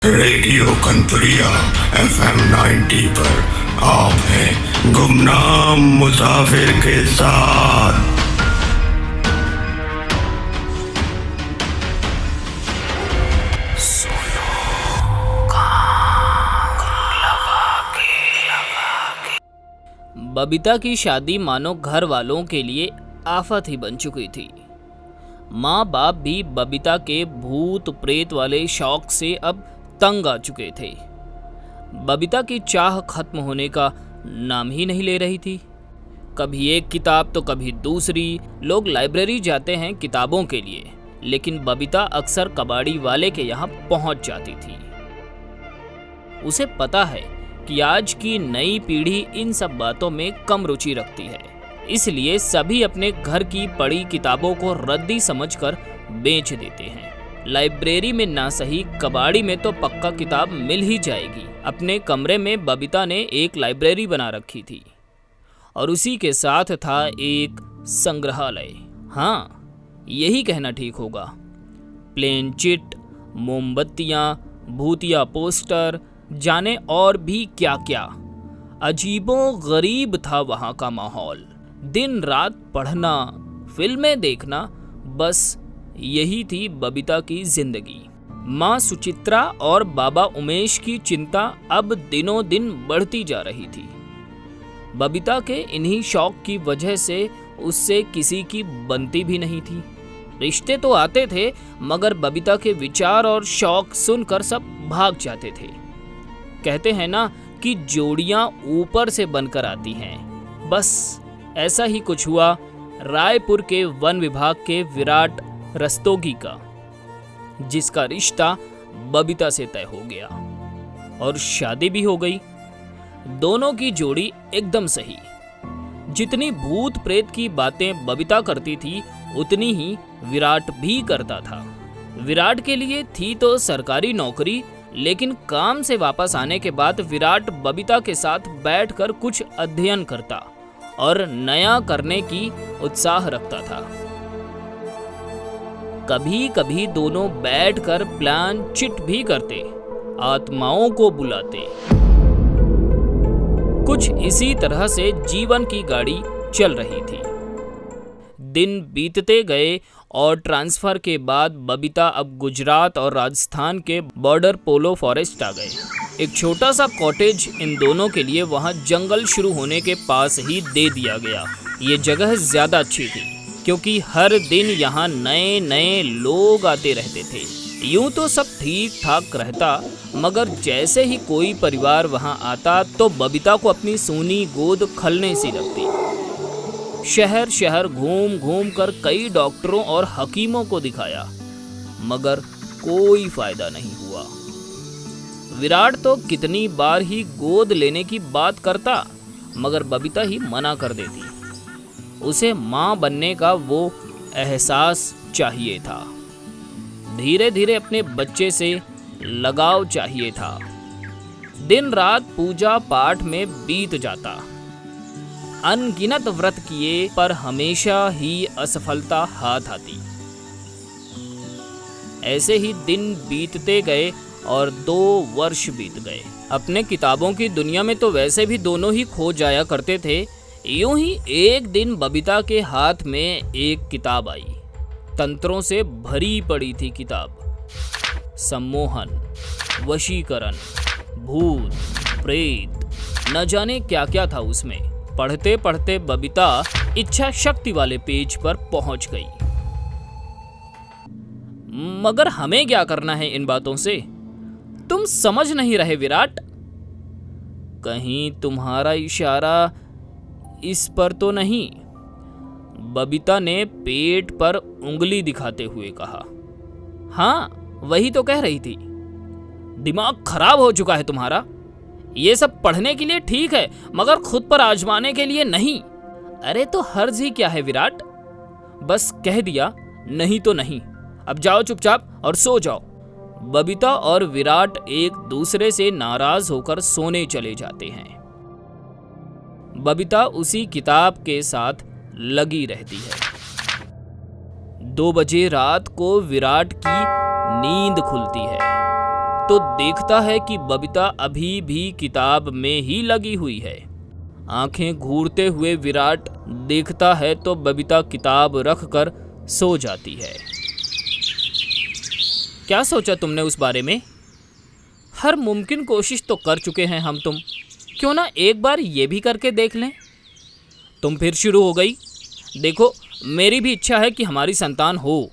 Radio कंतरिया FM 90 पर आप हैं गुमनाम मुसाफिर के साथ। बबीता की शादी मानो घर वालों के लिए आफत ही बन चुकी थी। माँ बाप भी बबीता के भूत प्रेत वाले शौक से अब तंग आ चुके थे। बबीता की चाह खत्म होने का नाम ही नहीं ले रही थी। कभी एक किताब तो कभी दूसरी। लोग लाइब्रेरी जाते हैं किताबों के लिए, लेकिन बबीता अक्सर कबाड़ी वाले के यहाँ पहुंच जाती थी। उसे पता है कि आज की नई पीढ़ी इन सब बातों में कम रुचि रखती है, इसलिए सभी अपने घर की पड़ी किताबों को रद्दी समझकर बेच देते हैं। लाइब्रेरी में ना सही, कबाड़ी में तो पक्का किताब मिल ही जाएगी। अपने कमरे में बबीता ने एक लाइब्रेरी बना रखी थी और उसी के साथ था एक संग्रहालय। हाँ, यही कहना ठीक होगा। प्लेन चिट, मोमबत्तियाँ, भूतिया पोस्टर, जाने और भी क्या क्या। अजीबो गरीब था वहाँ का माहौल। दिन रात पढ़ना, फिल्में देखना, बस यही थी बबीता की जिंदगी। माँ सुचित्रा और बाबा उमेश की चिंता अब दिनों दिन बढ़ती जा रही थी। बबीता के इन्हीं शौक की वजह से उससे किसी की बनती भी नहीं थी। रिश्ते तो आते थे, मगर बबीता के विचार और शौक सुनकर सब भाग जाते थे। कहते हैं ना कि जोड़ियां ऊपर से बनकर आती हैं। बस ऐसा ही कुछ हुआ रायपुर के वन विभाग के विराट रस्तोगी का, जिसका रिश्ता बबीता से तय हो गया और शादी भी हो गई। दोनों की जोड़ी एकदम सही। जितनी भूत प्रेत की बातें बबीता करती थी, उतनी ही विराट भी करता था। विराट के लिए थी तो सरकारी नौकरी, लेकिन काम से वापस आने के बाद विराट बबीता के साथ बैठकर कुछ अध्ययन करता और नया करने की उत्साह रखता था। कभी कभी दोनों बैठकर प्लान चिट भी करते, आत्माओं को बुलाते। कुछ इसी तरह से जीवन की गाड़ी चल रही थी। दिन बीतते गए और ट्रांसफर के बाद बबीता अब गुजरात और राजस्थान के बॉर्डर पोलो फॉरेस्ट आ गए। एक छोटा सा कॉटेज इन दोनों के लिए वहां जंगल शुरू होने के पास ही दे दिया गया। ये जगह ज्यादा अच्छी थी क्योंकि हर दिन यहाँ नए नए लोग आते रहते थे। यूं तो सब ठीक ठाक रहता, मगर जैसे ही कोई परिवार वहाँ आता तो बबीता को अपनी सूनी गोद खलने सी लगती। शहर शहर घूम घूम कर कई डॉक्टरों और हकीमों को दिखाया, मगर कोई फायदा नहीं हुआ। विराट तो कितनी बार ही गोद लेने की बात करता, मगर बबीता ही मना कर देती। उसे माँ बनने का वो एहसास चाहिए था। धीरे धीरे अपने बच्चे से लगाव चाहिए था। दिन रात पूजा पाठ में बीत जाता। अनगिनत व्रत किए, पर हमेशा ही असफलता हाथ आती। ऐसे ही दिन बीतते गए और 2 वर्ष बीत गए। अपने किताबों की दुनिया में तो वैसे भी दोनों ही खो जाया करते थे। यूं ही एक दिन बबीता के हाथ में एक किताब आई। तंत्रों से भरी पड़ी थी किताब। सम्मोहन, वशीकरण, भूत प्रेत, न जाने क्या क्या था उसमें। पढ़ते पढ़ते बबीता इच्छा शक्ति वाले पेज पर पहुंच गई। मगर हमें क्या करना है इन बातों से? तुम समझ नहीं रहे विराट। कहीं तुम्हारा इशारा इस पर तो नहीं? बबीता ने पेट पर उंगली दिखाते हुए कहा। हाँ, वही तो कह रही थी। दिमाग खराब हो चुका है तुम्हारा। ये सब पढ़ने के लिए ठीक है, मगर खुद पर आजमाने के लिए नहीं। अरे तो हर्ज ही क्या है विराट? बस कह दिया, नहीं तो नहीं। अब जाओ चुपचाप और सो जाओ। बबीता और विराट एक दूसरे से नाराज होकर सोने चले जाते हैं। बबीता उसी किताब के साथ लगी रहती है। 2 बजे रात को विराट की नींद खुलती है तो देखता है कि बबीता अभी भी किताब में ही लगी हुई है। आंखें घूरते हुए विराट देखता है तो बबीता किताब रखकर सो जाती है। क्या सोचा तुमने उस बारे में? हर मुमकिन कोशिश तो कर चुके हैं हम तुम, क्यों ना एक बार ये भी करके देख लें। तुम फिर शुरू हो गई। देखो, मेरी भी इच्छा है कि हमारी संतान हो,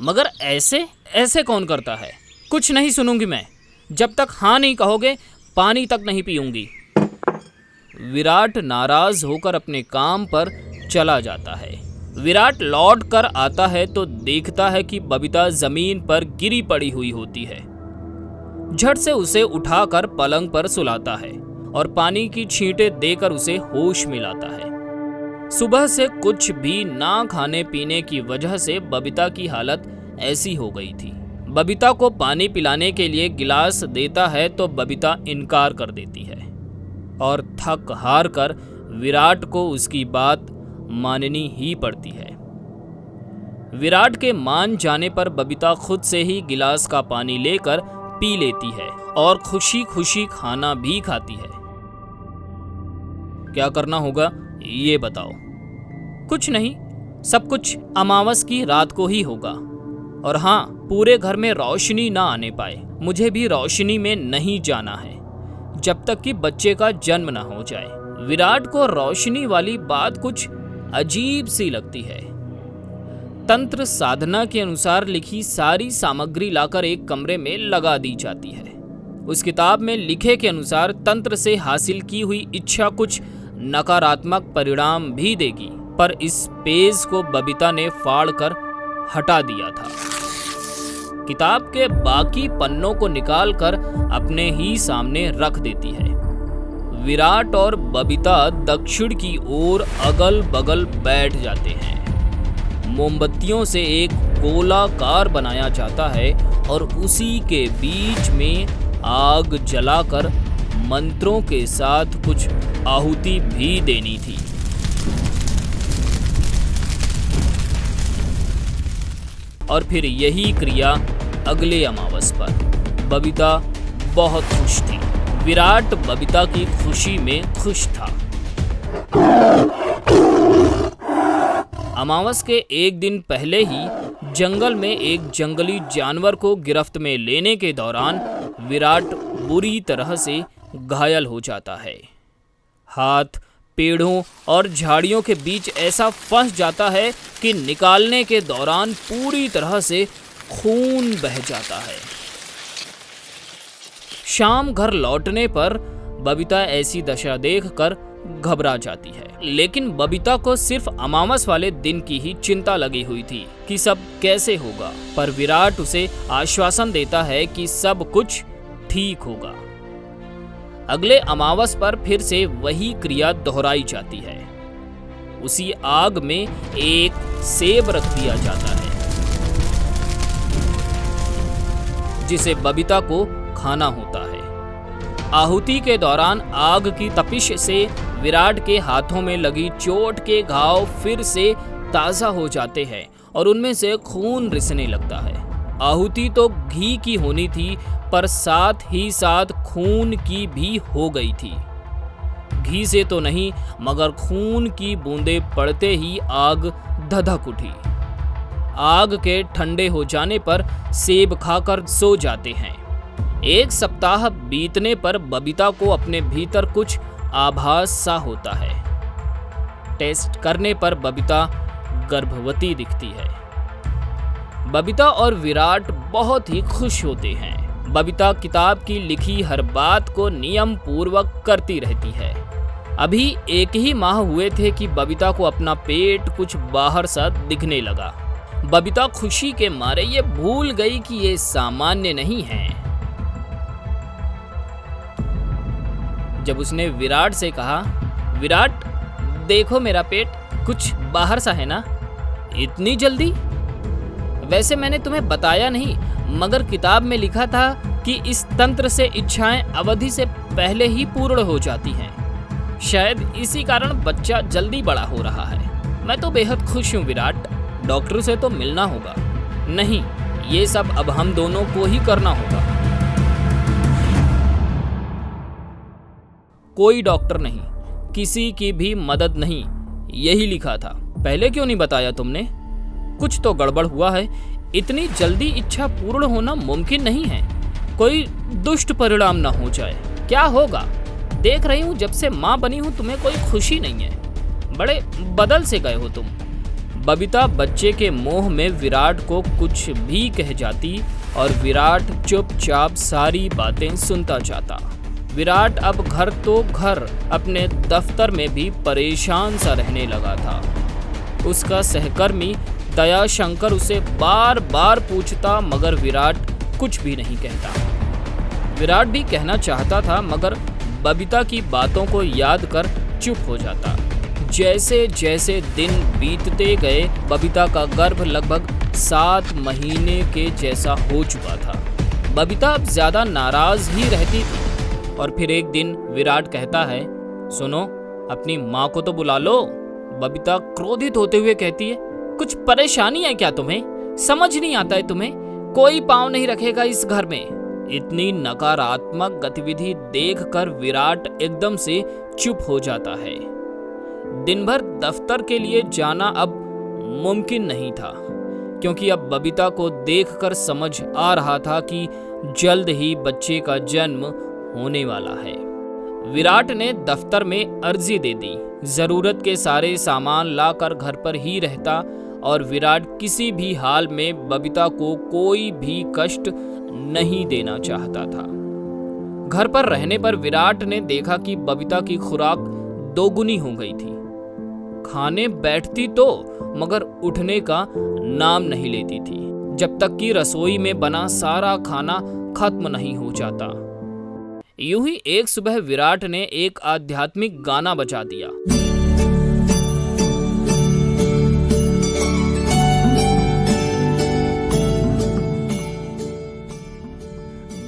मगर ऐसे ऐसे कौन करता है? कुछ नहीं सुनूंगी मैं। जब तक हाँ नहीं कहोगे पानी तक नहीं पीऊंगी। विराट नाराज होकर अपने काम पर चला जाता है। विराट लौट कर आता है तो देखता है कि बबीता जमीन पर गिरी पड़ी हुई होती है। झट से उसे उठाकर पलंग पर सुलाता है और पानी की छींटें देकर उसे होश में लाता है। सुबह से कुछ भी ना खाने पीने की वजह से बबीता की हालत ऐसी हो गई थी। बबीता को पानी पिलाने के लिए गिलास देता है तो बबीता इनकार कर देती है और थक हार कर विराट को उसकी बात माननी ही पड़ती है। विराट के मान जाने पर बबीता खुद से ही गिलास का पानी लेकर पी लेती है और खुशी खुशी खाना भी खाती है। क्या करना होगा ये बताओ? कुछ नहीं, सब कुछ अमावस की रात को ही होगा। और हाँ, पूरे घर में रोशनी ना आने पाए। मुझे भी रोशनी में नहीं जाना है जब तक कि बच्चे का जन्म ना हो जाए। विराट को रोशनी वाली बात कुछ अजीब सी लगती है। तंत्र साधना के अनुसार लिखी सारी सामग्री लाकर एक कमरे में लगा दी जाती है। उस किताब में लिखे के अनुसार तंत्र से हासिल की हुई इच्छा कुछ नकारात्मक परिणाम भी देगी, पर इस पेज को बबीता ने फाड़ कर हटा दिया था। किताब के बाकी पन्नों को निकालकर अपने ही सामने रख देती है। विराट और बबीता दक्षिण की ओर अगल बगल बैठ जाते हैं। मोमबत्तियों से एक गोलाकार बनाया जाता है और उसी के बीच में आग जलाकर मंत्रों के साथ कुछ आहुति भी देनी थी। और फिर यही क्रिया अगले अमावस पर। बबीता बहुत खुश थी। विराट बबीता की खुशी में खुश था। अमावस के एक दिन पहले ही जंगल में एक जंगली जानवर को गिरफ्त में लेने के दौरान विराट बुरी तरह से घायल हो जाता है। हाथ पेड़ों और झाड़ियों के बीच ऐसा फंस जाता है कि निकालने के दौरान पूरी तरह से खून बह जाता है। शाम घर लौटने पर बबीता ऐसी दशा देखकर घबरा जाती है, लेकिन बबीता को सिर्फ अमावस वाले दिन की ही चिंता लगी हुई थी कि सब कैसे होगा। पर विराट उसे आश्वासन देता है कि सब कुछ ठीक होगा। अगले अमावस पर फिर से वही क्रिया दोहराई जाती है। उसी आग में एक सेब रख दिया जाता है जिसे बबीता को खाना होता है। आहुति के दौरान आग की तपिश से विराट के हाथों में लगी चोट के घाव फिर से ताजा हो जाते हैं और उनमें से खून रिसने लगता है। आहुति तो घी की होनी थी, पर साथ ही साथ खून की भी हो गई थी। घी से तो नहीं, मगर खून की बूंदें पड़ते ही आग धधक उठी। आग के ठंडे हो जाने पर सेब खाकर सो जाते हैं। एक सप्ताह बीतने पर बबीता को अपने भीतर कुछ आभास सा होता है। टेस्ट करने पर बबीता गर्भवती दिखती है। बबीता और विराट बहुत ही खुश होते हैं। बबीता किताब की लिखी हर बात को नियम पूर्वक करती रहती है। अभी एक ही माह हुए थे कि बबीता को अपना पेट कुछ बाहर सा दिखने लगा। बबीता खुशी के मारे ये भूल गई कि ये सामान्य नहीं है। जब उसने विराट से कहा, विराट देखो मेरा पेट कुछ बाहर सा है ना, इतनी जल्दी? वैसे मैंने तुम्हें बताया नहीं, मगर किताब में लिखा था कि इस तंत्र से इच्छाएं अवधि से पहले ही पूर्ण हो जाती हैं। शायद इसी कारण बच्चा जल्दी बड़ा हो रहा है। मैं तो बेहद खुश हूँ विराट। डॉक्टर से तो मिलना होगा। नहीं, ये सब अब हम दोनों को ही करना होगा। कोई डॉक्टर नहीं, किसी की भी मदद नहीं, यही लिखा था। पहले क्यों नहीं बताया तुमने? कुछ तो गड़बड़ हुआ है। इतनी जल्दी इच्छा पूर्ण होना मुमकिन नहीं है। कोई दुष्ट परिणाम ना हो जाए। क्या होगा? देख रही हूँ जब से माँ बनी हूँ तुम्हें कोई खुशी नहीं है। बड़े बदल से गए हो तुम। बबीता बच्चे के मोह में विराट को कुछ भी कह जाती और विराट चुपचाप सारी बातें सुनता जाता। विराट अब घर तो घर, अपने दफ्तर में भी परेशान सा रहने लगा था। उसका सहकर्मी दयाशंकर उसे बार बार पूछता मगर विराट कुछ भी नहीं कहता। विराट भी कहना चाहता था मगर बबीता की बातों को याद कर चुप हो जाता। जैसे जैसे दिन बीतते गए बबीता का गर्भ लगभग 7 महीने के जैसा हो चुका था। बबीता अब ज्यादा नाराज ही रहती थी और फिर एक दिन विराट कहता है, सुनो, अपनी माँ को तो बुला लो। बबीता क्रोधित होते हुए कहती है, कुछ परेशानी है क्या तुम्हें? समझ नहीं आता है तुम्हें? कोई पाँव नहीं रखेगा इस घर में। इतनी नकारात्मक गतिविधि देखकर विराट एकदम से चुप हो जाता है। दिन भर दफ्तर के लिए जाना अब मुमकिन नहीं था क्योंकि अब बबीता को देखकर समझ आ रहा था कि जल्द ही बच्चे का जन्म होने वाला है। विराट ने दफ्तर में अर्जी दे दी। जरूरत के सारे सामान लाकर घर पर ही रहता और विराट किसी भी हाल में बबीता को कोई भी कष्ट नहीं देना चाहता था। घर पर रहने पर विराट ने देखा कि बबीता की खुराक दोगुनी हो गई थी। खाने बैठती तो मगर उठने का नाम नहीं लेती थी जब तक कि रसोई में बना सारा खाना खत्म नहीं हो जाता। यूं ही एक सुबह विराट ने एक आध्यात्मिक गाना बजा दिया।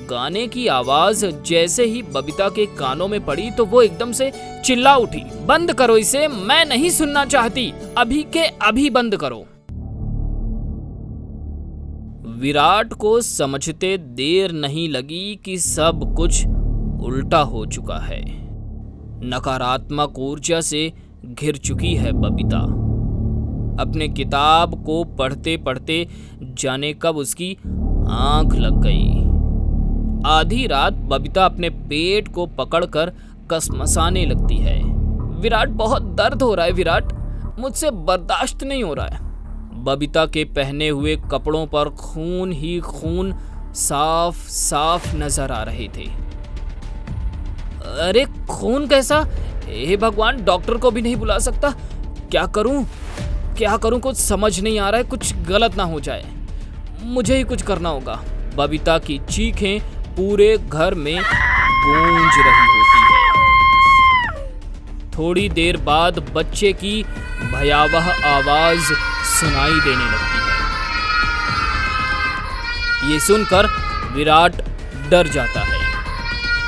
गाने की आवाज जैसे ही बबीता के कानों में पड़ी तो वो एकदम से चिल्ला उठी, बंद करो इसे, मैं नहीं सुनना चाहती, अभी के अभी बंद करो। विराट को समझते देर नहीं लगी कि सब कुछ उल्टा हो चुका है। नकारात्मक ऊर्जा से घिर चुकी है बबीता। अपने किताब को पढ़ते पढ़ते जाने कब उसकी आंख लग गई। आधी रात बबीता अपने पेट को पकड़कर कसमसाने लगती है। विराट, बहुत दर्द हो रहा है विराट, मुझसे बर्दाश्त नहीं हो रहा है। बबीता के पहने हुए कपड़ों पर खून ही खून साफ साफ नजर आ रहे थे। अरे खून कैसा? हे भगवान, डॉक्टर को भी नहीं बुला सकता? क्या करूं कुछ समझ नहीं आ रहा है, कुछ गलत ना हो जाए, मुझे ही कुछ करना होगा। बबीता की चीखें पूरे घर में गूंज रही होती है। थोड़ी देर बाद बच्चे की भयावह आवाज सुनाई देने लगती है। ये सुनकर विराट डर जाता है।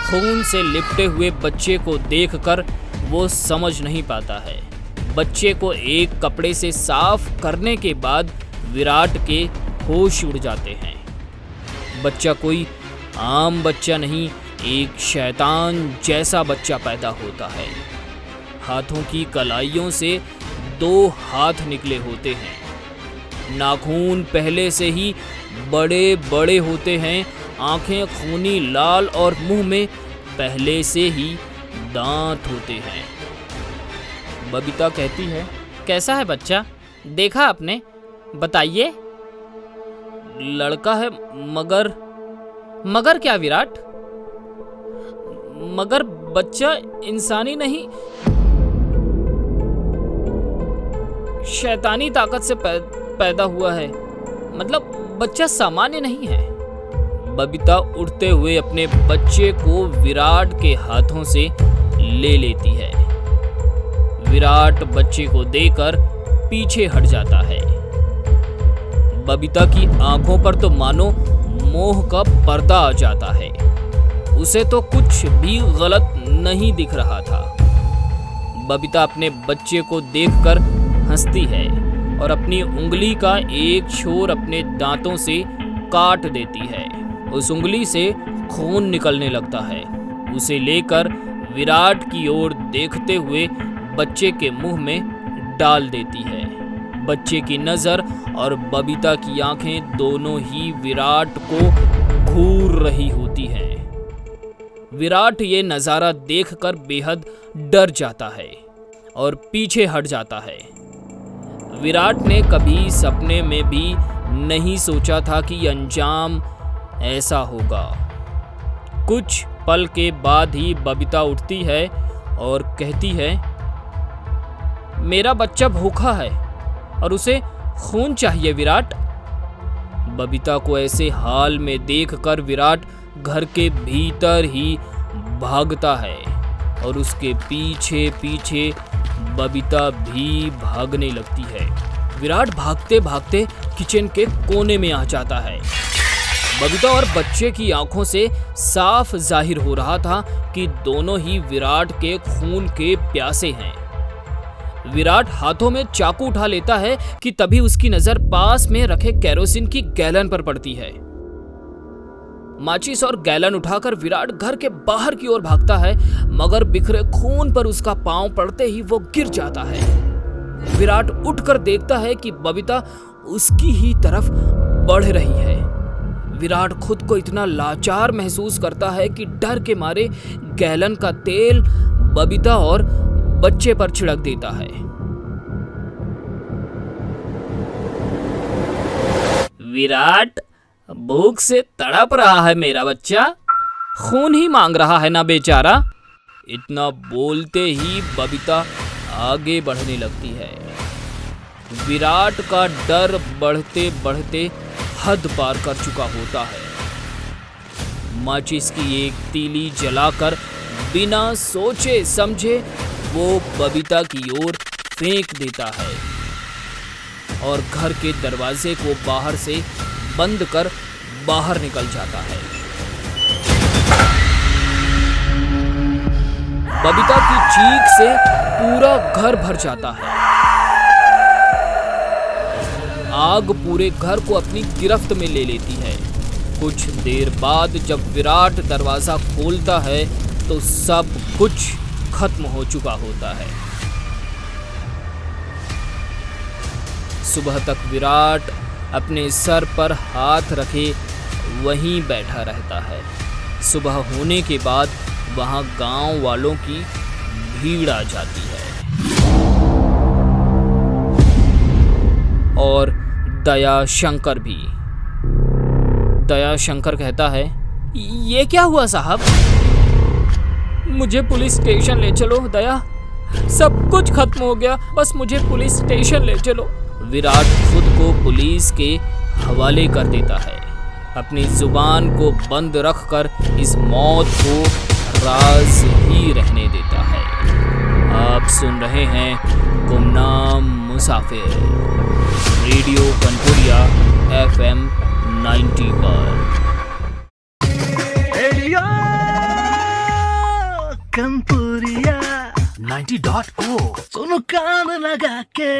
खून से लिपटे हुए बच्चे को देखकर वो समझ नहीं पाता है। बच्चे को एक कपड़े से साफ करने के बाद विराट के होश उड़ जाते हैं। बच्चा कोई आम बच्चा नहीं, एक शैतान जैसा बच्चा पैदा होता है। हाथों की कलाइयों से 2 हाथ निकले होते हैं। नाखून पहले से ही बड़े बड़े होते हैं। आंखें खूनी लाल और मुंह में पहले से ही दांत होते हैं। बबीता कहती है, कैसा है बच्चा? देखा आपने? बताइए। लड़का है मगर क्या विराट? मगर बच्चा इंसानी नहीं, शैतानी ताकत से पैदा हुआ है। मतलब बच्चा सामान्य नहीं है। बबीता उड़ते हुए अपने बच्चे को विराट के हाथों से ले लेती है। विराट बच्चे को देकर पीछे हट जाता है। बबीता की आंखों पर तो मानो मोह का पर्दा आ जाता है। उसे तो कुछ भी गलत नहीं दिख रहा था। बबीता अपने बच्चे को देखकर हंसती है और अपनी उंगली का एक छोर अपने दांतों से काट देती है। उस उंगली से खून निकलने लगता है। उसे लेकर विराट की ओर देखते हुए बच्चे के मुंह में डाल देती है। बच्चे की नजर और बबीता की आंखें दोनों ही विराट को घूर रही होती हैं। विराट ये नजारा देखकर बेहद डर जाता है और पीछे हट जाता है। विराट ने कभी सपने में भी नहीं सोचा था कि अंजाम ऐसा होगा। कुछ पल के बाद ही बबीता उठती है और कहती है, मेरा बच्चा भूखा है और उसे खून चाहिए विराट। बबीता को ऐसे हाल में देखकर विराट घर के भीतर ही भागता है और उसके पीछे पीछे बबीता भी भागने लगती है। विराट भागते भागते किचन के कोने में आ जाता है। बबीता और बच्चे की आंखों से साफ जाहिर हो रहा था कि दोनों ही विराट के खून के प्यासे हैं। विराट हाथों में चाकू उठा लेता है कि तभी उसकी नजर पास में रखे केरोसिन की गैलन पर पड़ती है। माचिस और गैलन उठाकर विराट घर के बाहर की ओर भागता है, मगर बिखरे खून पर उसका पांव पड़ते ही वो गिर जाता है। विराट उठकर देखता है कि बबीता उसकी ही तरफ बढ़ रही है। विराट खुद को इतना लाचार महसूस करता है कि डर के मारे गैलन का तेल बबीता और बच्चे पर छिड़क देता है। विराट, भूख से तड़प रहा है मेरा बच्चा, खून ही मांग रहा है ना बेचारा। इतना बोलते ही बबीता आगे बढ़ने लगती है। विराट का डर बढ़ते बढ़ते हद पार कर चुका होता है। माचिस की एक तीली जलाकर बिना सोचे समझे वो बबीता की ओर फेंक देता है और घर के दरवाजे को बाहर से बंद कर बाहर निकल जाता है। बबीता की चीख से पूरा घर भर जाता है। आग पूरे घर को अपनी गिरफ्त में ले लेती है। कुछ देर बाद जब विराट दरवाजा खोलता है तो सब कुछ खत्म हो चुका होता है। सुबह तक विराट अपने सर पर हाथ रखे वहीं बैठा रहता है। सुबह होने के बाद वहां गांव वालों की भीड़ आ जाती है और दया शंकर भी। दया शंकर कहता है, ये क्या हुआ साहब? मुझे पुलिस स्टेशन ले चलो दया, सब कुछ खत्म हो गया, बस मुझे पुलिस स्टेशन ले चलो। विराट खुद को पुलिस के हवाले कर देता है। अपनी जुबान को बंद रखकर इस मौत को राज ही रहने देता है। आप सुन रहे हैं गुमनाम मुसाफिर, रेडियो कनपुरिया FM 90 पर। रेडियो कनपुरिया 90.4 सुनो कान लगा के।